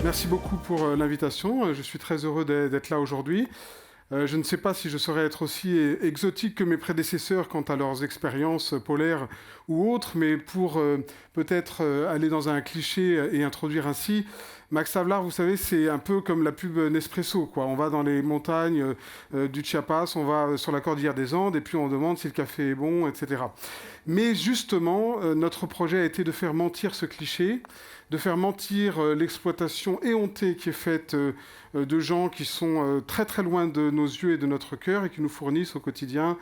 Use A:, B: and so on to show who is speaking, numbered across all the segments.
A: Merci beaucoup pour l'invitation. Je suis très heureux d'être là aujourd'hui. Je ne sais pas si je saurais être aussi exotique que mes prédécesseurs quant à leurs expériences polaires ou autres, mais pour peut-être aller dans un cliché et introduire ainsi, Max Havelaar, vous savez, c'est un peu comme la pub Nespresso, quoi. On va dans les montagnes du Chiapas, on va sur la cordillère des Andes, et puis on demande si le café est bon, etc. Mais justement, notre projet a été de faire mentir ce cliché, de faire mentir l'exploitation éhontée qui est faite de gens qui sont très très loin de nos yeux et de notre cœur et qui nous fournissent au quotidien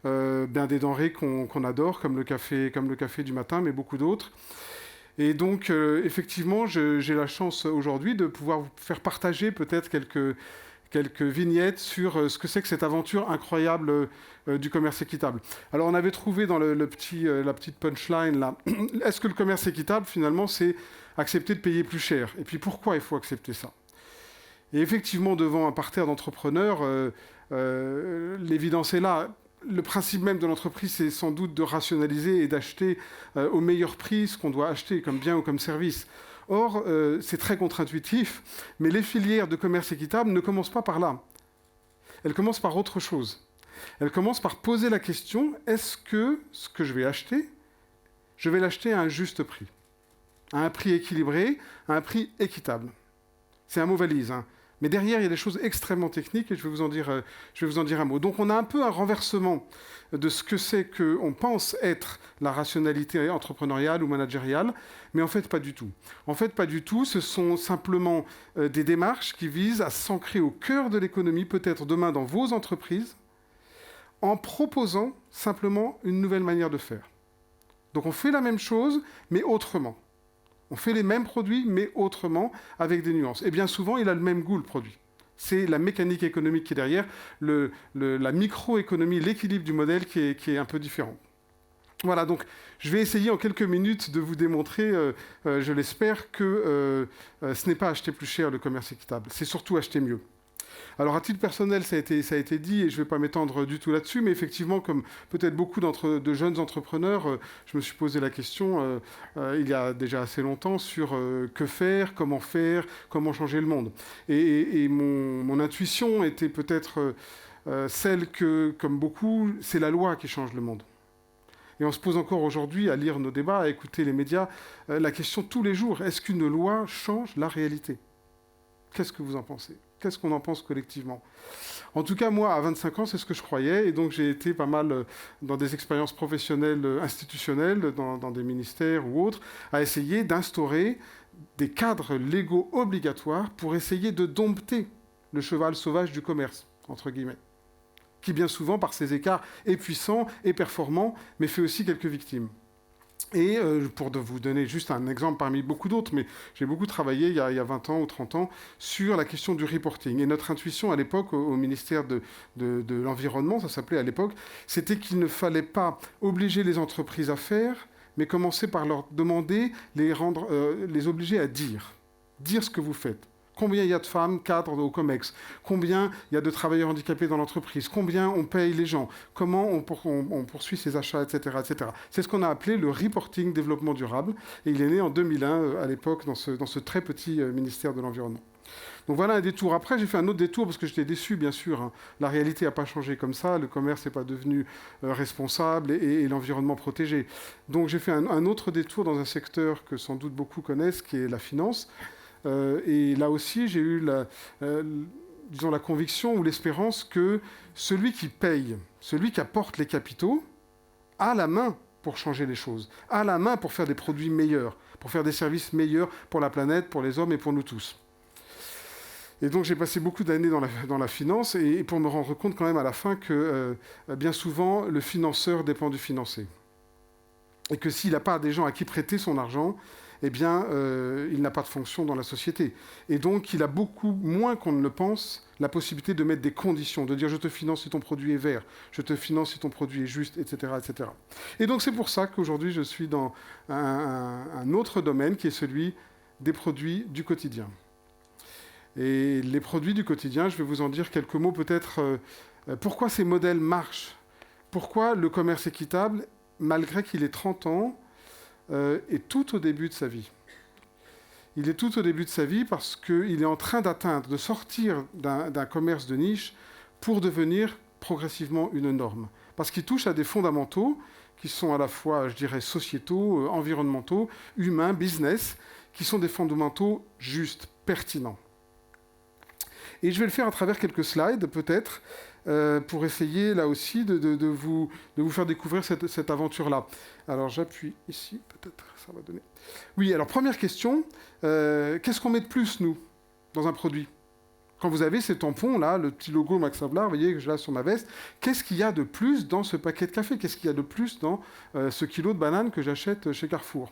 A: des denrées qu'on adore, comme le café du matin, mais beaucoup d'autres. Et donc, effectivement, j'ai la chance aujourd'hui de pouvoir vous faire partager peut-être quelques vignettes sur ce que c'est que cette aventure incroyable du commerce équitable. Alors, on avait trouvé dans la petite punchline, là, est-ce que le commerce équitable, finalement, c'est accepter de payer plus cher? Et puis, pourquoi il faut accepter ça? Et effectivement, devant un parterre d'entrepreneurs, l'évidence est là. Le principe même de l'entreprise, c'est sans doute de rationaliser et d'acheter au meilleur prix ce qu'on doit acheter comme bien ou comme service. Or, c'est très contre-intuitif, mais les filières de commerce équitable ne commencent pas par là. Elles commencent par autre chose. Elles commencent par poser la question, est-ce que ce que je vais acheter, je vais l'acheter à un juste prix, à un prix équilibré, à un prix équitable? C'est un mot valise, hein. Mais derrière, il y a des choses extrêmement techniques et je vais vous en dire un mot. Donc on a un peu un renversement de ce que c'est qu'on pense être la rationalité entrepreneuriale ou managériale, mais en fait pas du tout. En fait pas du tout, ce sont simplement des démarches qui visent à s'ancrer au cœur de l'économie, peut-être demain dans vos entreprises, en proposant simplement une nouvelle manière de faire. Donc on fait la même chose, mais autrement. On fait les mêmes produits, mais autrement, avec des nuances. Et bien souvent, il a le même goût, le produit. C'est la mécanique économique qui est derrière, la microéconomie, l'équilibre du modèle qui est un peu différent. Voilà, donc je vais essayer en quelques minutes de vous démontrer, je l'espère, que ce n'est pas acheter plus cher le commerce équitable, c'est surtout acheter mieux. Alors à titre personnel, ça a été dit, et je ne vais pas m'étendre du tout là-dessus, mais effectivement, comme peut-être beaucoup de jeunes entrepreneurs, je me suis posé la question, il y a déjà assez longtemps, sur que faire, comment changer le monde. Et mon intuition était peut-être celle que, comme beaucoup, c'est la loi qui change le monde. Et on se pose encore aujourd'hui, à lire nos débats, à écouter les médias, la question tous les jours, est-ce qu'une loi change la réalité? Qu'est-ce que vous en pensez? Qu'est-ce qu'on en pense collectivement? En tout cas, moi, à 25 ans, c'est ce que je croyais. Et donc, j'ai été pas mal dans des expériences professionnelles, institutionnelles, dans des ministères ou autres, à essayer d'instaurer des cadres légaux obligatoires pour essayer de dompter le cheval sauvage du commerce, entre guillemets, qui bien souvent, par ses écarts, est puissant et performant, mais fait aussi quelques victimes. Et pour vous donner juste un exemple parmi beaucoup d'autres, mais j'ai beaucoup travaillé il y a 20 ans ou 30 ans sur la question du reporting. Et notre intuition à l'époque, au ministère de l'Environnement, ça s'appelait à l'époque, c'était qu'il ne fallait pas obliger les entreprises à faire, mais commencer par leur demander, les obliger à dire ce que vous faites. Combien il y a de femmes cadres au COMEX? Combien il y a de travailleurs handicapés dans l'entreprise? Combien on paye les gens? Comment on poursuit ses achats, etc., etc. C'est ce qu'on a appelé le reporting développement durable. Et il est né en 2001, à l'époque, dans ce très petit ministère de l'Environnement. Donc voilà un détour. Après, j'ai fait un autre détour parce que j'étais déçu, bien sûr, hein. La réalité n'a pas changé comme ça. Le commerce n'est pas devenu responsable et l'environnement protégé. Donc j'ai fait un autre détour dans un secteur que sans doute beaucoup connaissent, qui est la finance. Et là aussi, j'ai eu la conviction ou l'espérance que celui qui paye, celui qui apporte les capitaux, a la main pour changer les choses, a la main pour faire des produits meilleurs, pour faire des services meilleurs pour la planète, pour les hommes et pour nous tous. Et donc j'ai passé beaucoup d'années dans la finance et pour me rendre compte quand même à la fin que bien souvent, le financeur dépend du financé. Et que s'il n'a pas des gens à qui prêter son argent, eh bien, il n'a pas de fonction dans la société. Et donc, il a beaucoup moins qu'on ne le pense la possibilité de mettre des conditions, de dire « je te finance si ton produit est vert, je te finance si ton produit est juste, etc. etc. » Et donc, c'est pour ça qu'aujourd'hui, je suis dans un autre domaine qui est celui des produits du quotidien. Et les produits du quotidien, je vais vous en dire quelques mots peut-être. Pourquoi ces modèles marchent? Pourquoi le commerce équitable, malgré qu'il ait 30 ans, est tout au début de sa vie? Il est tout au début de sa vie parce qu'il est en train de sortir d'un commerce de niche pour devenir progressivement une norme. Parce qu'il touche à des fondamentaux qui sont à la fois, je dirais, sociétaux, environnementaux, humains, business, qui sont des fondamentaux justes, pertinents. Et je vais le faire à travers quelques slides, peut-être, pour essayer, là aussi, de vous faire découvrir cette aventure-là. Alors, j'appuie ici, peut-être, ça va donner... Oui, alors, première question, qu'est-ce qu'on met de plus, nous, dans un produit ? Quand vous avez ces tampons, là, le petit logo Max Havelaar, vous voyez que je l'ai sur ma veste, qu'est-ce qu'il y a de plus dans ce paquet de café ? Qu'est-ce qu'il y a de plus dans ce kilo de bananes que j'achète chez Carrefour ?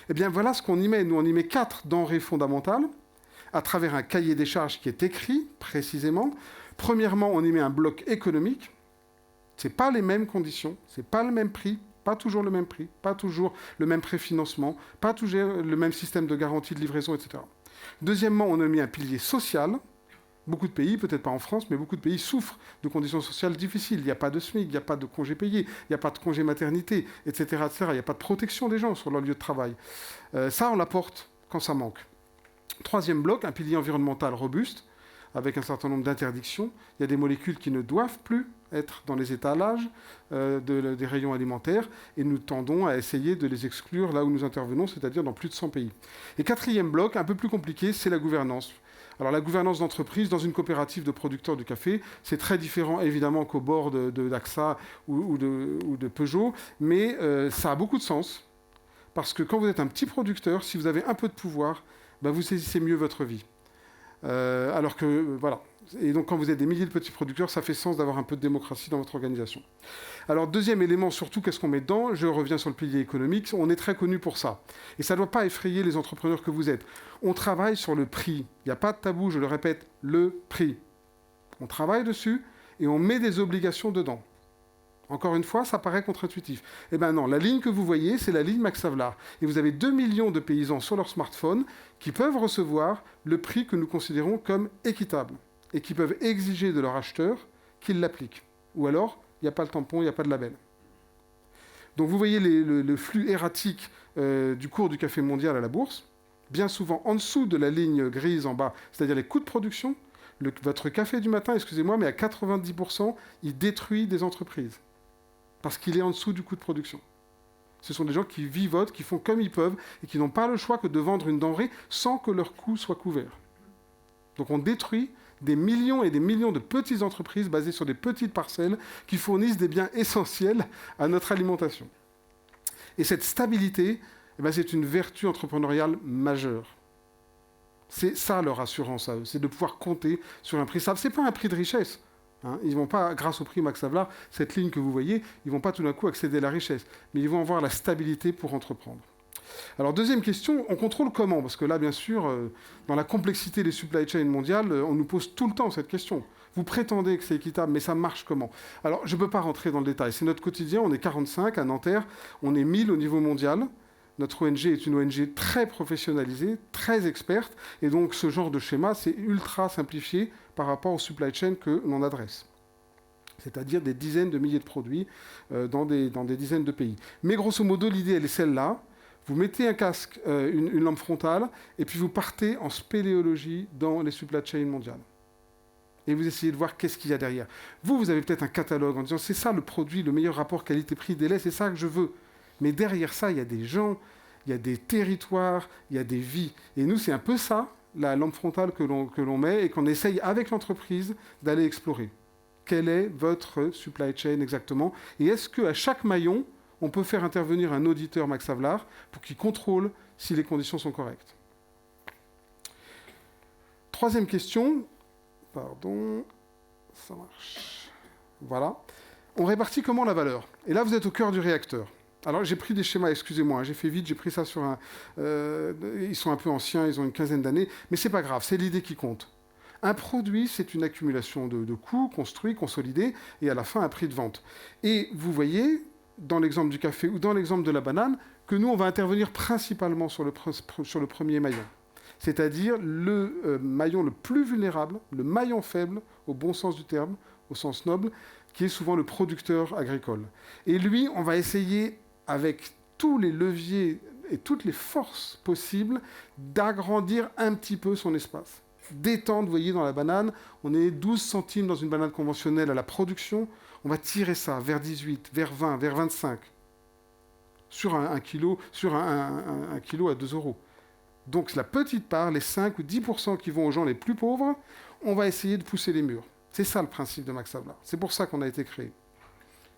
A: Eh bien, voilà ce qu'on y met. Nous, on y met 4 denrées fondamentales à travers un cahier des charges qui est écrit précisément. Premièrement, on y met un bloc économique. Ce n'est pas les mêmes conditions, ce n'est pas le même prix, pas toujours le même prix, pas toujours le même préfinancement, pas toujours le même système de garantie de livraison, etc. Deuxièmement, on a mis un pilier social. Beaucoup de pays, peut-être pas en France, mais beaucoup de pays souffrent de conditions sociales difficiles. Il n'y a pas de SMIC, il n'y a pas de congé payé, il n'y a pas de congé maternité, etc., etc. Il n'y a pas de protection des gens sur leur lieu de travail. Ça, on l'apporte quand ça manque. Troisième bloc, un pilier environnemental robuste, avec un certain nombre d'interdictions. Il y a des molécules qui ne doivent plus être dans les étalages des rayons alimentaires, et nous tendons à essayer de les exclure là où nous intervenons, c'est-à-dire dans plus de 100 pays. Et quatrième bloc, un peu plus compliqué, c'est la gouvernance. Alors la gouvernance d'entreprise dans une coopérative de producteurs de café, c'est très différent évidemment qu'au bord d'AXA ou de Peugeot, mais ça a beaucoup de sens, parce que quand vous êtes un petit producteur, si vous avez un peu de pouvoir, ben vous saisissez mieux votre vie. Alors que, voilà. Et donc, quand vous êtes des milliers de petits producteurs, ça fait sens d'avoir un peu de démocratie dans votre organisation. Alors, deuxième élément, surtout, qu'est-ce qu'on met dedans ? Je reviens sur le pilier économique. On est très connu pour ça. Et ça ne doit pas effrayer les entrepreneurs que vous êtes. On travaille sur le prix. Il n'y a pas de tabou, je le répète, le prix. On travaille dessus et on met des obligations dedans. Encore une fois, ça paraît contre-intuitif. Eh bien non, la ligne que vous voyez, c'est la ligne Max Havelaar. Et vous avez 2 millions de paysans sur leur smartphone qui peuvent recevoir le prix que nous considérons comme équitable et qui peuvent exiger de leur acheteur qu'il l'applique. Ou alors, il n'y a pas le tampon, il n'y a pas de label. Donc vous voyez le flux erratique du cours du café mondial à la bourse, bien souvent en dessous de la ligne grise en bas, c'est-à-dire les coûts de production. Votre café du matin, excusez-moi, mais à 90%, il détruit des entreprises. Parce qu'il est en dessous du coût de production. Ce sont des gens qui vivotent, qui font comme ils peuvent, et qui n'ont pas le choix que de vendre une denrée sans que leur coût soit couvert. Donc on détruit des millions et des millions de petites entreprises basées sur des petites parcelles qui fournissent des biens essentiels à notre alimentation. Et cette stabilité, eh bien, c'est une vertu entrepreneuriale majeure. C'est ça leur assurance à eux, c'est de pouvoir compter sur un prix stable. Ce n'est pas un prix de richesse. Hein, ils ne vont pas, grâce au prix Max Havelaar, cette ligne que vous voyez, ils ne vont pas tout d'un coup accéder à la richesse, mais ils vont avoir la stabilité pour entreprendre. Alors, deuxième question, on contrôle comment ? Parce que là, bien sûr, dans la complexité des supply chains mondiales, on nous pose tout le temps cette question. Vous prétendez que c'est équitable, mais ça marche comment ? Alors, je ne peux pas rentrer dans le détail. C'est notre quotidien, on est 45 à Nanterre, on est 1000 au niveau mondial. Notre ONG est une ONG très professionnalisée, très experte, et donc ce genre de schéma, c'est ultra simplifié par rapport aux supply chains que l'on adresse. C'est-à-dire des dizaines de milliers de produits dans des dizaines de pays. Mais grosso modo, l'idée, elle est celle-là. Vous mettez un casque, une lampe frontale, et puis vous partez en spéléologie dans les supply chains mondiales. Et vous essayez de voir qu'est-ce qu'il y a derrière. Vous avez peut-être un catalogue en disant, c'est ça le produit, le meilleur rapport qualité-prix délai, c'est ça que je veux. Mais derrière ça, il y a des gens, il y a des territoires, il y a des vies. Et nous, c'est un peu ça, la lampe frontale que l'on met et qu'on essaye avec l'entreprise d'aller explorer. Quel est votre supply chain exactement ? Et est-ce qu'à chaque maillon, on peut faire intervenir un auditeur Max Havelaar pour qu'il contrôle si les conditions sont correctes ? Troisième question. Pardon, ça marche. Voilà. On répartit comment la valeur ? Et là, vous êtes au cœur du réacteur. Alors, j'ai pris des schémas, excusez-moi, j'ai fait vite, j'ai pris ça sur un... ils sont un peu anciens, ils ont une quinzaine d'années, mais c'est pas grave, c'est l'idée qui compte. Un produit, c'est une accumulation de coûts construits, consolidés, et à la fin, un prix de vente. Et vous voyez, dans l'exemple du café ou dans l'exemple de la banane, que nous, on va intervenir principalement sur le premier maillon. C'est-à-dire le maillon le plus vulnérable, le maillon faible, au bon sens du terme, au sens noble, qui est souvent le producteur agricole. Et lui, on va essayer, avec tous les leviers et toutes les forces possibles d'agrandir un petit peu son espace. D'étendre, vous voyez, dans la banane, on est 12 centimes dans une banane conventionnelle à la production, on va tirer ça vers 18, vers 20, vers 25, sur un kilo, un kilo à 2 euros. Donc la petite part, les 5 ou 10% qui vont aux gens les plus pauvres, on va essayer de pousser les murs. C'est ça le principe de Max Havelaar. C'est pour ça qu'on a été créé.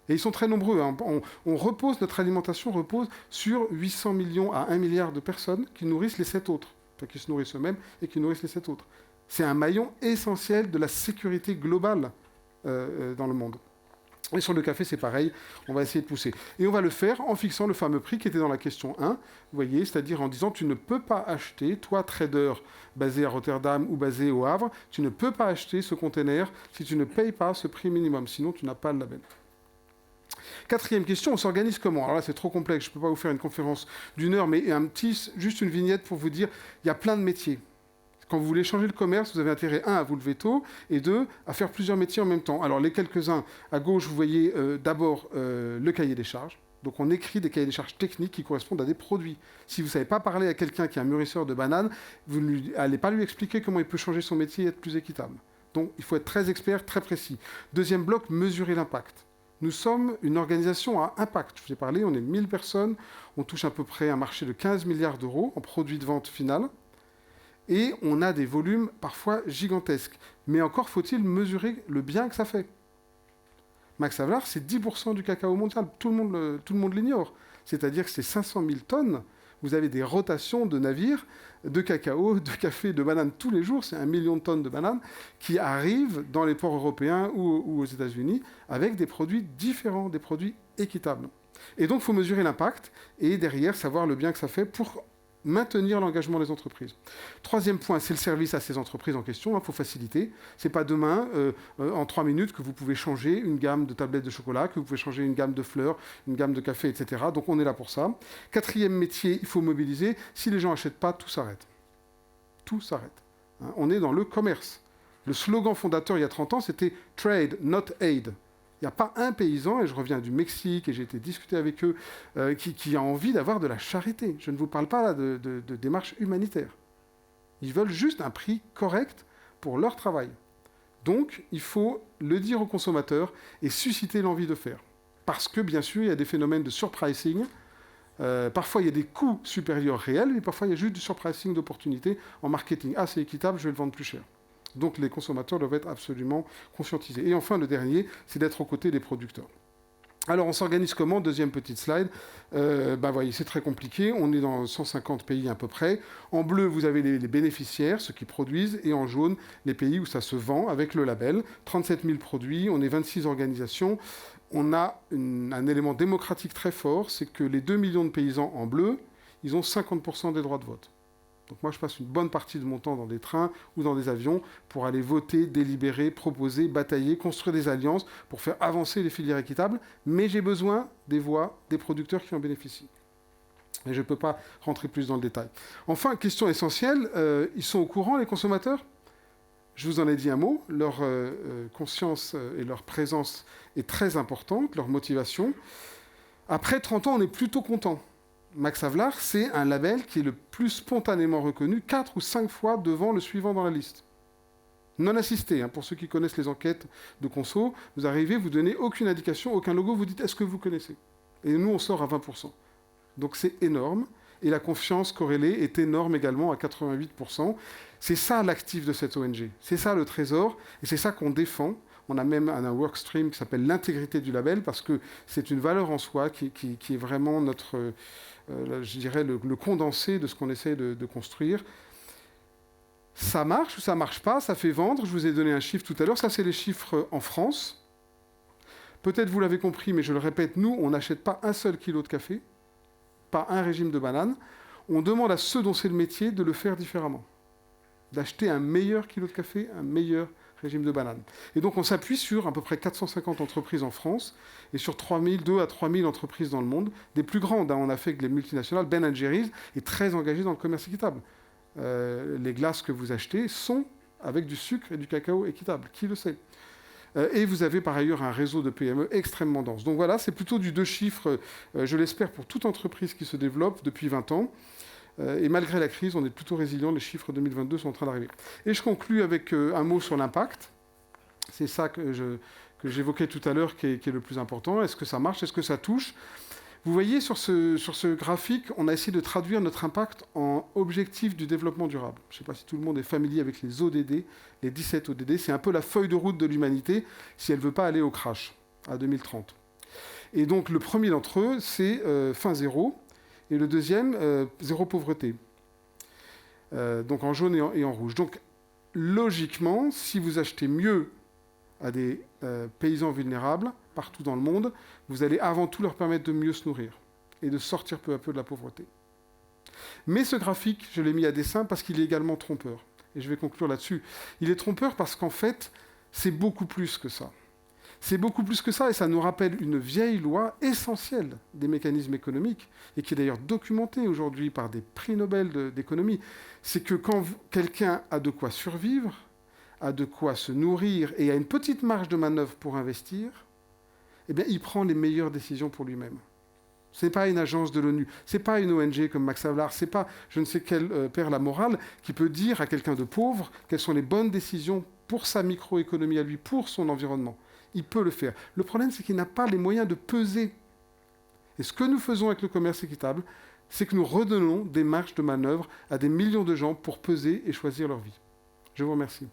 A: Et ils sont très nombreux. Hein. Notre alimentation repose sur 800 millions à 1 milliard de personnes qui nourrissent les 7 autres. Enfin, qui se nourrissent eux-mêmes et qui nourrissent les 7 autres. C'est un maillon essentiel de la sécurité globale dans le monde. Et sur le café, c'est pareil, on va essayer de pousser. Et on va le faire en fixant le fameux prix qui était dans la question 1, vous voyez, c'est-à-dire en disant tu ne peux pas acheter, toi trader basé à Rotterdam ou basé au Havre, tu ne peux pas acheter ce container si tu ne payes pas ce prix minimum, sinon tu n'as pas le label. Quatrième question, on s'organise comment? Alors là, c'est trop complexe, je ne peux pas vous faire une conférence d'1 heure, mais juste une vignette pour vous dire, il y a plein de métiers. Quand vous voulez changer le commerce, vous avez intérêt, 1, à vous lever tôt, et 2, à faire plusieurs métiers en même temps. Alors, les quelques-uns, à gauche, vous voyez d'abord le cahier des charges. Donc, on écrit des cahiers des charges techniques qui correspondent à des produits. Si vous ne savez pas parler à quelqu'un qui est un mûrisseur de bananes, vous n'allez pas lui expliquer comment il peut changer son métier et être plus équitable. Donc, il faut être très expert, très précis. Deuxième bloc, mesurer l'impact. Nous sommes une organisation à impact. Je vous ai parlé, on est 1000 personnes, on touche à peu près un marché de 15 milliards d'euros en produits de vente final. Et on a des volumes parfois gigantesques. Mais encore faut-il mesurer le bien que ça fait. Max Havelaar, c'est 10% du cacao mondial. Tout le monde l'ignore. C'est-à-dire que c'est 500 000 tonnes. Vous avez des rotations de navires, de cacao, de café, de bananes tous les jours. C'est 1 million de tonnes de bananes qui arrivent dans les ports européens ou aux États-Unis avec des produits différents, des produits équitables. Et donc, il faut mesurer l'impact et derrière savoir le bien que ça fait pour maintenir l'engagement des entreprises. Troisième point, c'est le service à ces entreprises en question. Il faut faciliter. Ce n'est pas demain, en 3 minutes, que vous pouvez changer une gamme de tablettes de chocolat, que vous pouvez changer une gamme de fleurs, une gamme de café, etc. Donc on est là pour ça. Quatrième métier, il faut mobiliser. Si les gens n'achètent pas, tout s'arrête. Tout s'arrête. Hein, on est dans le commerce. Le slogan fondateur il y a 30 ans, c'était « Trade, not aid ». Il n'y a pas un paysan, et je reviens du Mexique, et j'ai été discuter avec eux, qui a envie d'avoir de la charité. Je ne vous parle pas là de démarche humanitaire. Ils veulent juste un prix correct pour leur travail. Donc, il faut le dire aux consommateurs et susciter l'envie de faire. Parce que, bien sûr, il y a des phénomènes de surpricing. Parfois, il y a des coûts supérieurs réels, mais parfois, il y a juste du surpricing d'opportunités en marketing. Ah, c'est équitable, je vais le vendre plus cher. Donc les consommateurs doivent être absolument conscientisés. Et enfin, le dernier, c'est d'être aux côtés des producteurs. Alors, on s'organise comment? Deuxième petite slide. Voyez, c'est très compliqué. On est dans 150 pays à peu près. En bleu, vous avez les bénéficiaires, ceux qui produisent, et en jaune, les pays où ça se vend avec le label. 37 000 produits, on est 26 organisations. On a un élément démocratique très fort, c'est que les 2 millions de paysans en bleu, ils ont 50% des droits de vote. Donc moi, je passe une bonne partie de mon temps dans des trains ou dans des avions pour aller voter, délibérer, proposer, batailler, construire des alliances pour faire avancer les filières équitables. Mais j'ai besoin des voix des producteurs qui en bénéficient. Et je ne peux pas rentrer plus dans le détail. Enfin, question essentielle, ils sont au courant, les consommateurs? Je vous en ai dit un mot. Leur conscience et leur présence est très importante, leur motivation. Après 30 ans, on est plutôt content. Max Havelaar, c'est un label qui est le plus spontanément reconnu, 4 ou 5 fois devant le suivant dans la liste. Non assisté, hein, pour ceux qui connaissent les enquêtes de conso, vous arrivez, vous donnez aucune indication, aucun logo, vous dites est-ce que vous connaissez? Et nous, on sort à 20%. Donc c'est énorme, et la confiance corrélée est énorme également à 88%. C'est ça l'actif de cette ONG, c'est ça le trésor, et c'est ça qu'on défend. On a même un workstream qui s'appelle l'intégrité du label, parce que c'est une valeur en soi qui est vraiment notre... je dirais, le condensé de ce qu'on essaie de construire. Ça marche ou ça ne marche pas, ça fait vendre. Je vous ai donné un chiffre tout à l'heure. Ça, c'est les chiffres en France. Peut-être vous l'avez compris, mais je le répète, nous, on n'achète pas un seul kilo de café, pas un régime de banane. On demande à ceux dont c'est le métier de le faire différemment. D'acheter un meilleur kilo de café, un meilleur régime de banane. Et donc, on s'appuie sur à peu près 450 entreprises en France et sur 2 à 3000 entreprises dans le monde. Des plus grandes, hein, on a fait avec les multinationales. Ben & Jerry's est très engagé dans le commerce équitable. Les glaces que vous achetez sont avec du sucre et du cacao équitable. Qui le sait? Et vous avez par ailleurs un réseau de PME extrêmement dense. Donc voilà, c'est plutôt du 2 chiffres, je l'espère, pour toute entreprise qui se développe depuis 20 ans. Et malgré la crise, on est plutôt résilient. Les chiffres 2022 sont en train d'arriver. Et je conclus avec un mot sur l'impact. C'est ça que j'évoquais tout à l'heure qui est le plus important. Est-ce que ça marche? Est-ce que ça touche? Vous voyez sur ce graphique, on a essayé de traduire notre impact en objectifs du développement durable. Je ne sais pas si tout le monde est familier avec les ODD, les 17 ODD. C'est un peu la feuille de route de l'humanité si elle ne veut pas aller au crash à 2030. Et donc le premier d'entre eux, c'est fin zéro. Et le deuxième, zéro pauvreté. Donc en jaune et en rouge. Donc logiquement, si vous achetez mieux à des paysans vulnérables partout dans le monde, vous allez avant tout leur permettre de mieux se nourrir et de sortir peu à peu de la pauvreté. Mais ce graphique, je l'ai mis à dessein parce qu'il est également trompeur. Et je vais conclure là-dessus. Il est trompeur parce qu'en fait, c'est beaucoup plus que ça. C'est beaucoup plus que ça, et ça nous rappelle une vieille loi essentielle des mécanismes économiques, et qui est d'ailleurs documentée aujourd'hui par des prix Nobel d'économie. C'est que quand quelqu'un a de quoi survivre, a de quoi se nourrir, et a une petite marge de manœuvre pour investir, eh bien, il prend les meilleures décisions pour lui-même. Ce n'est pas une agence de l'ONU, ce n'est pas une ONG comme Max Havelaar, ce n'est pas je ne sais quel père la morale qui peut dire à quelqu'un de pauvre quelles sont les bonnes décisions pour sa microéconomie à lui, pour son environnement. Il peut le faire. Le problème, c'est qu'il n'a pas les moyens de peser. Et ce que nous faisons avec le commerce équitable, c'est que nous redonnons des marges de manœuvre à des millions de gens pour peser et choisir leur vie. Je vous remercie.